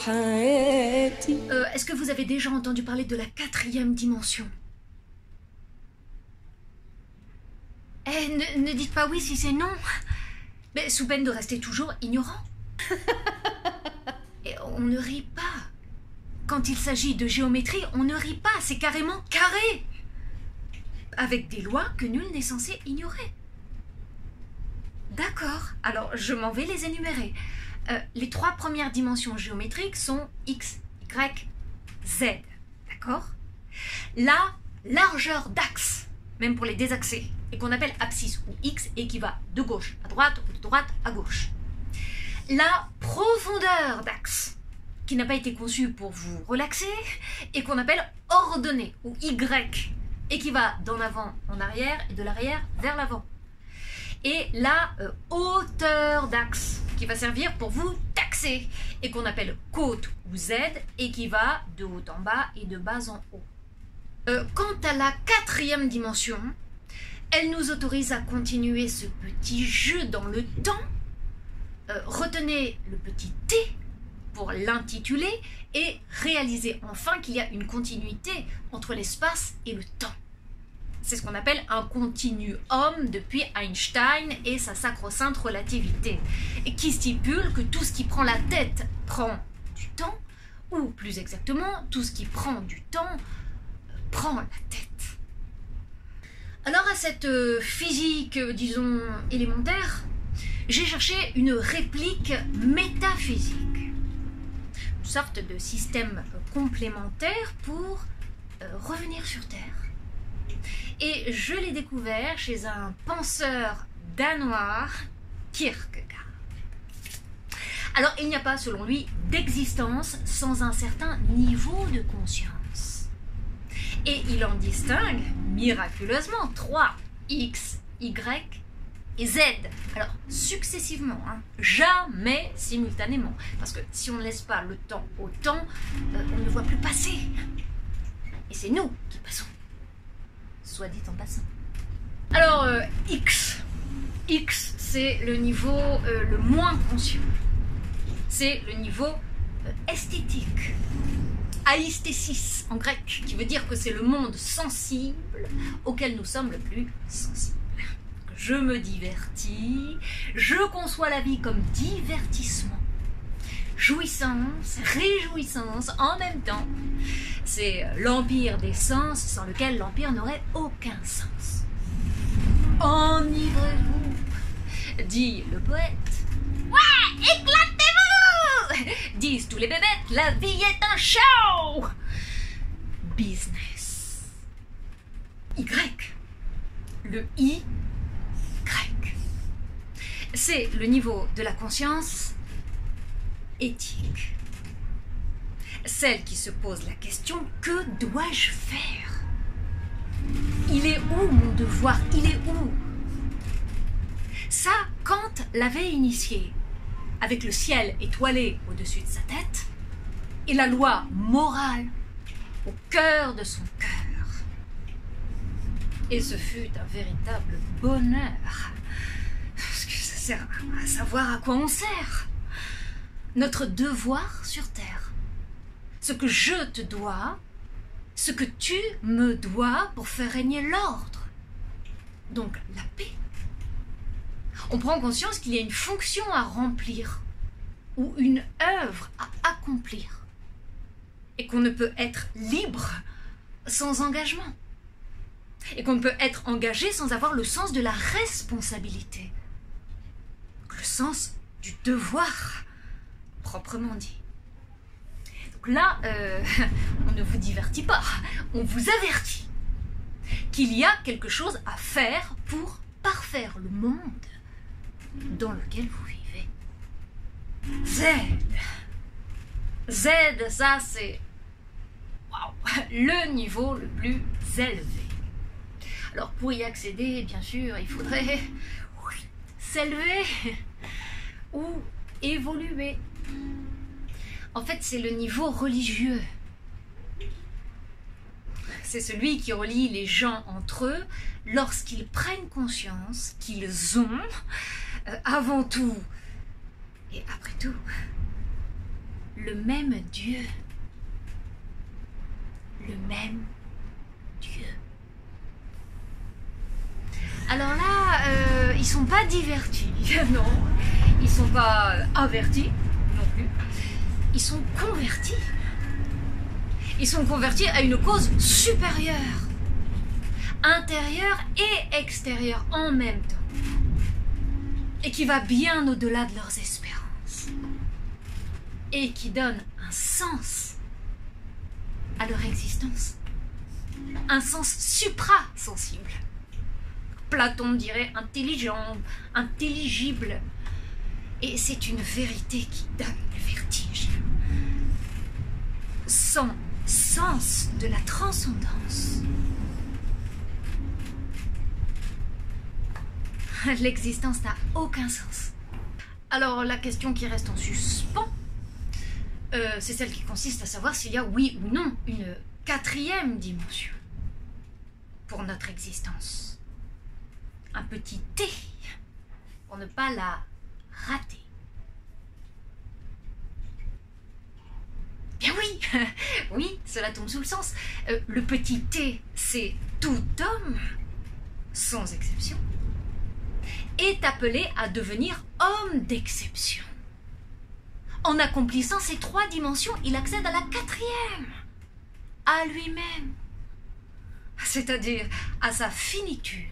Est-ce que vous avez déjà entendu parler de la 4e dimension? Eh, ne dites pas oui si c'est non. Mais sous peine de rester toujours ignorant. Et on ne rit pas. Quand il s'agit de géométrie, on ne rit pas, c'est carrément carré. Avec des lois que nul n'est censé ignorer. D'accord, alors je m'en vais les énumérer. Les 3 premières dimensions géométriques sont X, Y, Z. D'accord? La largeur d'axe, même pour les désaxés, et qu'on appelle abscisse, où X et qui va de gauche à droite ou de droite à gauche. La profondeur d'axe, qui n'a pas été conçue pour vous relaxer, et qu'on appelle ordonnée, ou Y, et qui va d'en avant en arrière et de l'arrière vers l'avant. Et la hauteur d'axe, qui va servir pour vous taxer, et qu'on appelle côte ou Z, et qui va de haut en bas et de bas en haut. Quant à la 4e dimension, elle nous autorise à continuer ce petit jeu dans le temps. Retenez le petit T pour l'intituler et réalisez enfin qu'il y a une continuité entre l'espace et le temps. C'est ce qu'on appelle un continuum depuis Einstein et sa sacro-sainte relativité, et qui stipule que tout ce qui prend la tête prend du temps, ou plus exactement, tout ce qui prend du temps prend la tête. Alors à cette physique, disons, élémentaire, j'ai cherché une réplique métaphysique, une sorte de système complémentaire pour revenir sur Terre. Et je l'ai découvert chez un penseur danois, Kierkegaard. Alors, il n'y a pas, selon lui, d'existence sans un certain niveau de conscience. Et il en distingue, miraculeusement, 3, X, Y et Z. Alors, successivement, hein, jamais simultanément. Parce que si on ne laisse pas le temps au temps, on ne voit plus passer. Et c'est nous qui passons. Soit dit en passant. Alors, X. X, c'est le niveau le moins conscient. C'est le niveau esthétique. Aïsthésis en grec, qui veut dire que c'est le monde sensible auquel nous sommes le plus sensibles. Je me divertis, je conçois la vie comme divertissement. Jouissance, réjouissance en même temps. C'est l'empire des sens sans lequel l'empire n'aurait aucun sens. Enivrez-vous, dit le poète. Ouais, éclatez-vous, disent tous les bébêtes, la vie est un show. Business. Y. Le I. Y. C'est le niveau de la conscience éthique. Celle qui se pose la question, que dois-je faire? Il est où mon devoir? Il est où? Ça, Kant l'avait initié, avec le ciel étoilé au-dessus de sa tête, et la loi morale au cœur de son cœur. Et ce fut un véritable bonheur, parce que ça sert à savoir à quoi on sert. Notre devoir sur Terre. Ce que je te dois, ce que tu me dois pour faire régner l'ordre. Donc la paix. On prend conscience qu'il y a une fonction à remplir ou une œuvre à accomplir et qu'on ne peut être libre sans engagement et qu'on ne peut être engagé sans avoir le sens de la responsabilité, le sens du devoir proprement dit. Donc là, on ne vous divertit pas, on vous avertit qu'il y a quelque chose à faire pour parfaire le monde dans lequel vous vivez. Z. Z, ça c'est le niveau le plus élevé. Alors pour y accéder, bien sûr, il faudrait s'élever ou évoluer. En fait, c'est le niveau religieux. C'est celui qui relie les gens entre eux lorsqu'ils prennent conscience qu'ils ont, avant tout et après tout, le même Dieu. Le même Dieu. Alors là, ils sont pas divertis, non. Ils sont pas avertis, non plus. Ils sont convertis. Ils sont convertis à une cause supérieure, intérieure et extérieure en même temps, et qui va bien au-delà de leurs espérances, et qui donne un sens à leur existence, un sens supra-sensible. Platon dirait intelligent, intelligible, et c'est une vérité qui donne le vertige. Sans sens de la transcendance, l'existence n'a aucun sens. Alors la question qui reste en suspens, c'est celle qui consiste à savoir s'il y a oui ou non une quatrième dimension pour notre existence. Un petit T pour ne pas la rater. Bien oui, oui, cela tombe sous le sens. Le petit T, c'est tout homme, sans exception, est appelé à devenir homme d'exception. En accomplissant ces trois dimensions, il accède à la quatrième, à lui-même, c'est-à-dire à sa finitude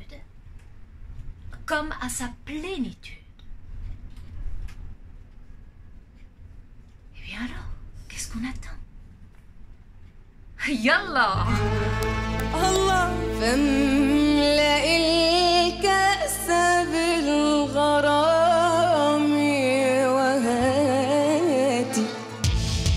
comme à sa plénitude. Eh bien alors, qu'est-ce qu'on attend? Yallah! Allah